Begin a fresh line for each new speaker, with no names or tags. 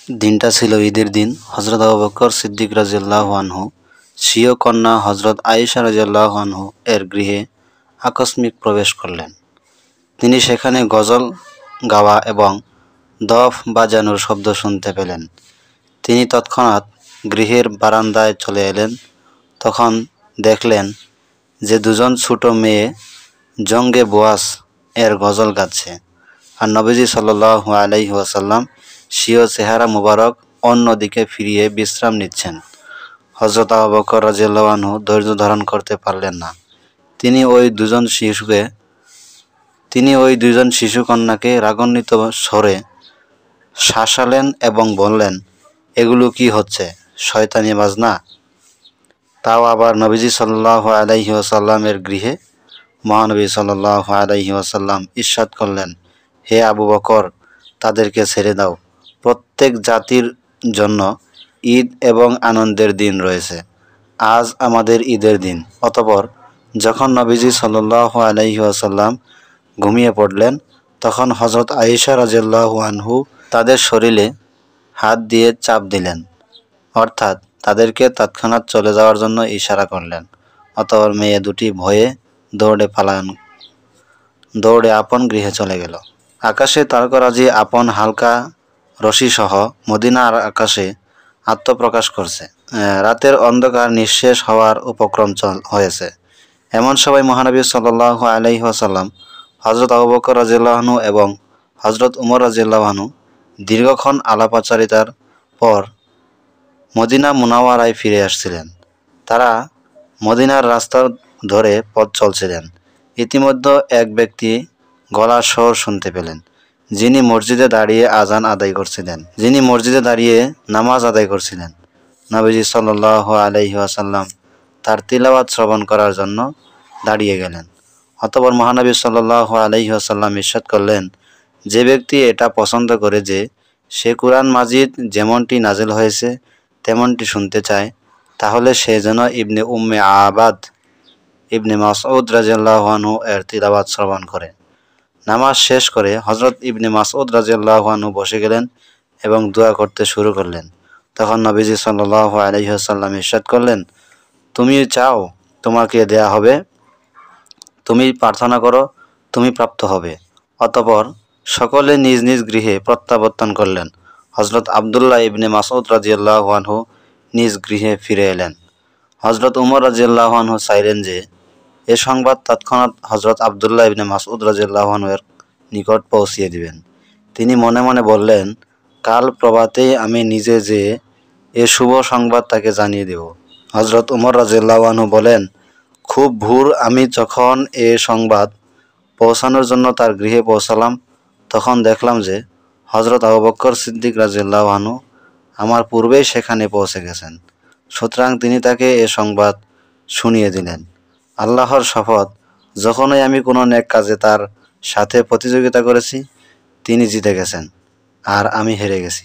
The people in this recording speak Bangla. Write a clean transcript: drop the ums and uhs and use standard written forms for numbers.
দিনটা ছিল ঈদের দিন। হযরত আবু বকর সিদ্দিক রাদিয়াল্লাহু আনহু স্বীয় কন্যা হযরত আয়েশা রাদিয়াল্লাহু আনহু এর গৃহে আকস্মিক প্রবেশ করলেন। তিনি সেখানে গজল গাওয়া এবং দফ বাজানোর শব্দ শুনতে পেলেন। তিনি তৎক্ষণাৎ গৃহের বারান্দায় চলে এলেন। তখন দেখলেন যে দুজন ছোট মেয়ে জঙ্গে বোয়াস এর গজল গাচ্ছে, আর নবীজি সাল্লাল্লাহু আলাইহি ওয়াসাল্লাম স্বীয় চেহারা মুবারক অন্যদিকে ফিরিয়ে বিশ্রাম নিচ্ছেন। হযরত আবু বকর রাদিয়াল্লাহু আনহু ধৈর্য ধারণ করতে পারলেন না। তিনি ওই দুজন শিশু কন্যাকে রাগান্বিত স্বরে শাসালেন এবং বললেন, এগুলো কি হচ্ছে, শয়তানি বাজনা? তাও আবার নবীজি সাল্লাল্লাহু আলাইহি ওয়াসাল্লামের গৃহে। মহানবী সাল্লাল্লাহু আলাইহি ওয়াসাল্লাম ইরশাদ করলেন, হে আবু বকর, তাদেরকে ছেড়ে দাও। প্রত্যেক জাতির জন্য ঈদ এবং আনন্দের দিন রয়েছে। আজ আমাদের ঈদের দিন। অতঃপর যখন নবীজি সাল্লাল্লাহু আলাইহি ওয়াসাল্লাম ঘুমিয়ে পড়লেন, তখন হযরত আয়েশা রাদিয়াল্লাহু আনহু তাদের শরীরে হাত দিয়ে চাপ দিলেন, অর্থাৎ তাদেরকে তৎক্ষণাৎ চলে যাওয়ার জন্য ইশারা করলেন। অতঃপর মেয়ে দুটি ভয়ে দৌড়ে আপন গৃহে চলে গেল। আকাশে তারকারাজি আপন হালকা রশিসহ মদিনার আকাশে আত্মপ্রকাশ করছে। রাতের অন্ধকার নিঃশেষ হওয়ার উপক্রম হয়েছে। এমন সময় মহানবী সাল্লাল্লাহু আলাইহি ওয়াসাল্লাম হযরত আবু বকর রাদিয়াল্লাহু আনহু এবং হযরত উমর রাদিয়াল্লাহু আনহু দীর্ঘক্ষণ আলাপচারিতার পর মদিনা মুনাওয়ারায় ফিরে আসছিলেন। তারা মদিনার রাস্তা ধরে পথ চলছিলেন। ইতিমধ্যে এক ব্যক্তি গলার স্বর শুনতে পেলেন, যিনি মসজিদে দাঁড়িয়ে নামাজ আদায় করছিলেন। নবীজি সাল্লাল্লাহু আলাইহি ওয়াসাল্লাম তার তিলাওয়াত শ্রবণ করার জন্য দাঁড়িয়ে গেলেন। অতঃপর মহানবী সাল্লাল্লাহু আলাইহি ওয়াসাল্লাম ইরশাদ করলেন, যে ব্যক্তি এটা পছন্দ করে যে সে কুরআন মাজিদ যেমনটি নাজিল হয়েছে তেমনটি শুনতে চায়, তাহলে সে যেন ইবনে উম্মে আবাদ ইবনে মাসউদ রাদিয়াল্লাহু আনহু এর তিলাওয়াত শ্রবণ করে। নামাজ শেষ করে হযরত ইবনে মাসউদ রাদিয়াল্লাহু আনহু বসে গেলেন এবং দোয়া করতে শুরু করলেন। তখন নবীজি সাল্লাল্লাহু আলাইহি ওয়াসাল্লাম ইরশাদ করলেন, তুমি চাও তোমাকে দেয়া হবে, তুমি প্রার্থনা করো, তুমি প্রাপ্ত হবে। অতঃপর সকলে নিজ নিজ গৃহে প্রত্যাবর্তন করলেন। হযরত আব্দুল্লাহ ইবনে মাসউদ রাদিয়াল্লাহু আনহু নিজ গৃহে ফিরে এলেন। হযরত উমর রাদিয়াল্লাহু আনহু চাইলেন যে এ সংবাদ তৎক্ষণাৎ হযরত আব্দুল্লাহ ইবনে মাসউদ রাদিয়াল্লাহু আনহু এর নিকট পৌঁছিয়ে দিবেন। তিনি মনে মনে বললেন, কাল প্রভাতেই আমি নিজে যেয়ে এ শুভ সংবাদ তাকে জানিয়ে দেব। হযরত উমর রাদিয়াল্লাহু আনহু বলেন, খুব ভোর আমি যখন এ সংবাদ পৌঁছানোর জন্য তার গৃহে পৌঁছালাম, তখন দেখলাম যে হযরত আবু বকর সিদ্দিক রাদিয়াল্লাহু আনহু আমার পূর্বেই সেখানে পৌঁছে গেছেন। সুতরাং তিনি তাকে এ সংবাদ শুনিয়ে দিলেন। আল্লাহর শপথ, যখনই আমি কোনো নেক কাজে তার সাথে প্রতিযোগিতা করেছি, তিনি জিতে গেছেন আর আমি হেরে গেছি।